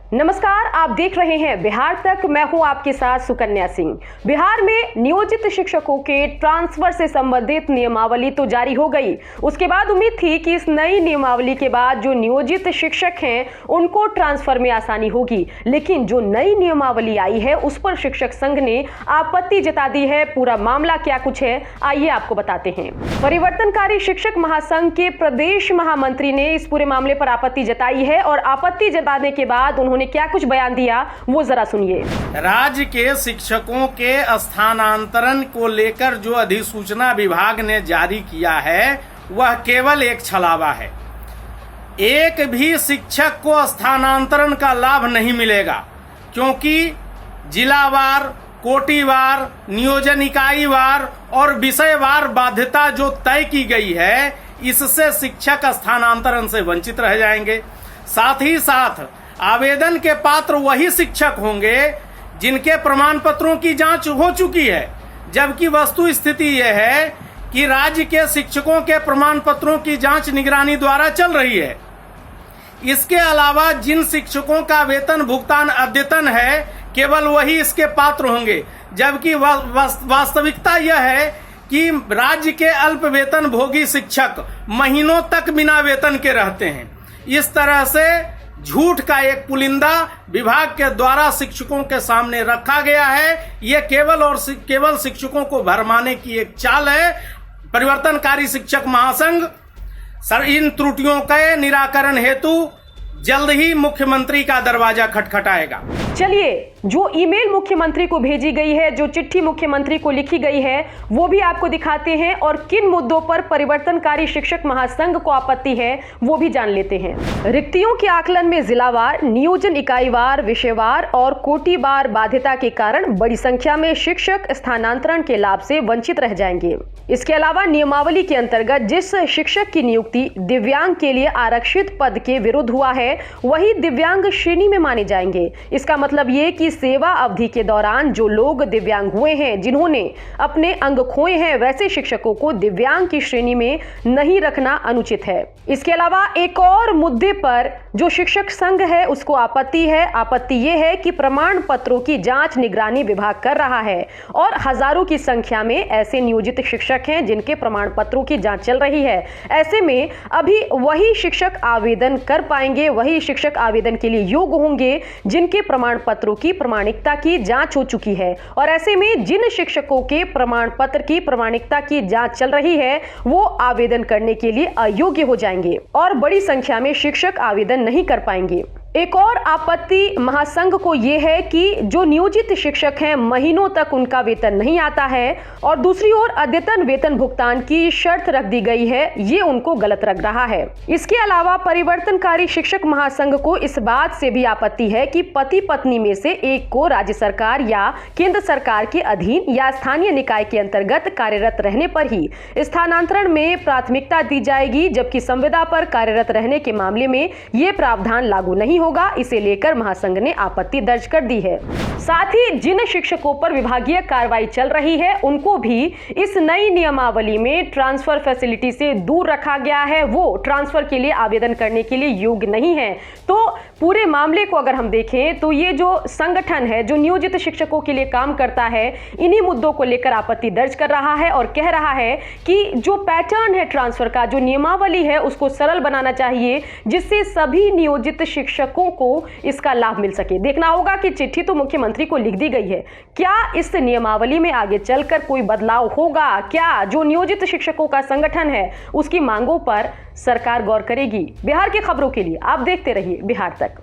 नमस्कार, आप देख रहे हैं बिहार तक। मैं हूं आपके साथ सुकन्या सिंह। बिहार में नियोजित शिक्षकों के ट्रांसफर से संबंधित नियमावली तो जारी हो गई। उसके बाद उम्मीद थी कि इस नई नियमावली के बाद जो नियोजित शिक्षक हैं उनको ट्रांसफर में आसानी होगी, लेकिन जो नई नियमावली आई है उस पर शिक्षक संघ ने आपत्ति जता दी है। पूरा मामला क्या कुछ है, आइए आपको बताते हैं। परिवर्तनकारी शिक्षक महासंघ के प्रदेश महामंत्री ने इस पूरे मामले पर आपत्ति जताई है और आपत्ति जताने के बाद उन्होंने क्या कुछ बयान दिया वो जरा सुनिए। राज्य के शिक्षकों के स्थानांतरण को लेकर जो अधिसूचना विभाग ने जारी किया है वह केवल एक छलावा है। एक भी शिक्षक को स्थानांतरण का लाभ नहीं मिलेगा, क्योंकि जिलावार, कोटिवार, नियोजन इकाईवार और विषयवार बाध्यता जो तय की गई है, इससे शिक्षक स्थानांतरण से वंचित रह जाएंगे। साथ ही साथ आवेदन के पात्र वही शिक्षक होंगे जिनके प्रमाण पत्रों की जांच हो चुकी है, जबकि वस्तु स्थिति यह है कि राज्य के शिक्षकों के प्रमाण पत्रों की जांच निगरानी द्वारा चल रही है। इसके अलावा जिन शिक्षकों का वेतन भुगतान अद्यतन है, केवल वही इसके पात्र होंगे, जबकि वास्तविकता यह है कि राज्य के अल्प वेतन भोगी शिक्षक महीनों तक बिना वेतन के रहते हैं। इस तरह से झूठ का एक पुलिंदा विभाग के द्वारा शिक्षकों के सामने रखा गया है। ये केवल शिक्षकों को भरमाने की एक चाल है। परिवर्तनकारी शिक्षक महासंघ इन त्रुटियों के निराकरण हेतु जल्द ही मुख्यमंत्री का दरवाजा खटखटाएगा। चलिए, जो ईमेल मुख्यमंत्री को भेजी गई है, जो चिट्ठी मुख्यमंत्री को लिखी गई है, वो भी आपको दिखाते हैं और किन मुद्दों पर परिवर्तनकारी शिक्षक महासंघ को आपत्ति है वो भी जान लेते हैं। रिक्तियों के आकलन में जिलावार, नियोजन इकाईवार, विषयवार और कोटिवार बाध्यता के कारण बड़ी संख्या में शिक्षक स्थानांतरण के लाभ से वंचित रह जाएंगे। इसके अलावा नियमावली के अंतर्गत जिस शिक्षक की नियुक्ति दिव्यांग के लिए आरक्षित पद के विरुद्ध हुआ है, वही दिव्यांग श्रेणी में माने जाएंगे। इसका मतलब ये कि सेवा अवधि के दौरान जो लोग दिव्यांग हुए हैं, जिन्होंने अपने अंग खोए हैं, वैसे शिक्षकों को दिव्यांग की श्रेणी में नहीं रखना अनुचित है। इसके अलावा एक और मुद्दे पर जो शिक्षक संघ है उसको आपत्ति है। आपत्ति ये है कि प्रमाण पत्रों की जांच निगरानी विभाग कर रहा है और हजारों की संख्या में ऐसे नियोजित शिक्षक हैं जिनके प्रमाण पत्रों की जांच चल रही है। ऐसे में अभी वही शिक्षक आवेदन कर पाएंगे, वही शिक्षक आवेदन के लिए योग्य होंगे जिनके प्रमाण पत्रों की प्रमाणिकता की जांच हो चुकी है। और ऐसे में जिन शिक्षकों के प्रमाण पत्र की प्रमाणिकता की जांच चल रही है वो आवेदन करने के लिए अयोग्य हो जाएंगे और बड़ी संख्या में शिक्षक आवेदन नहीं कर पाएंगे। एक और आपत्ति महासंघ को यह है कि जो नियोजित शिक्षक हैं महीनों तक उनका वेतन नहीं आता है और दूसरी ओर अद्यतन वेतन भुगतान की शर्त रख दी गई है, ये उनको गलत लग रहा है। इसके अलावा परिवर्तनकारी शिक्षक महासंघ को इस बात से भी आपत्ति है कि पति पत्नी में से एक को राज्य सरकार या केंद्र सरकार के अधीन या स्थानीय निकाय के अंतर्गत कार्यरत रहने पर ही स्थानांतरण में प्राथमिकता दी जाएगी, जबकि संविदा पर कार्यरत रहने के मामले में ये प्रावधान लागू नहीं होगा। इसे लेकर महासंघ ने आपत्ति दर्ज कर दी है। साथ ही जिन शिक्षकों पर विभागीय कार्रवाई चल रही है उनको भी इस नई नियमावली में ट्रांसफर फैसिलिटी से दूर रखा गया है। वो ट्रांसफर के लिए आवेदन करने के लिए योग्य नहीं है। तो पूरे मामले को अगर हम देखें तो ये जो संगठन है जो नियोजित शिक्षकों के लिए काम करता है, इन्हीं मुद्दों को लेकर आपत्ति दर्ज कर रहा है और कह रहा है कि जो पैटर्न है ट्रांसफर का, जो नियमावली है, उसको सरल बनाना चाहिए जिससे सभी नियोजित शिक्षकों को इसका लाभ मिल सके। देखना होगा कि चिट्ठी तो मुख्यमंत्री को लिख दी गई है, क्या इस नियमावली में आगे चलकर कोई बदलाव होगा? क्या जो नियोजित शिक्षकों का संगठन है उसकी मांगों पर सरकार गौर करेगी? बिहार की खबरों के लिए आप देखते रहिए बिहार तक।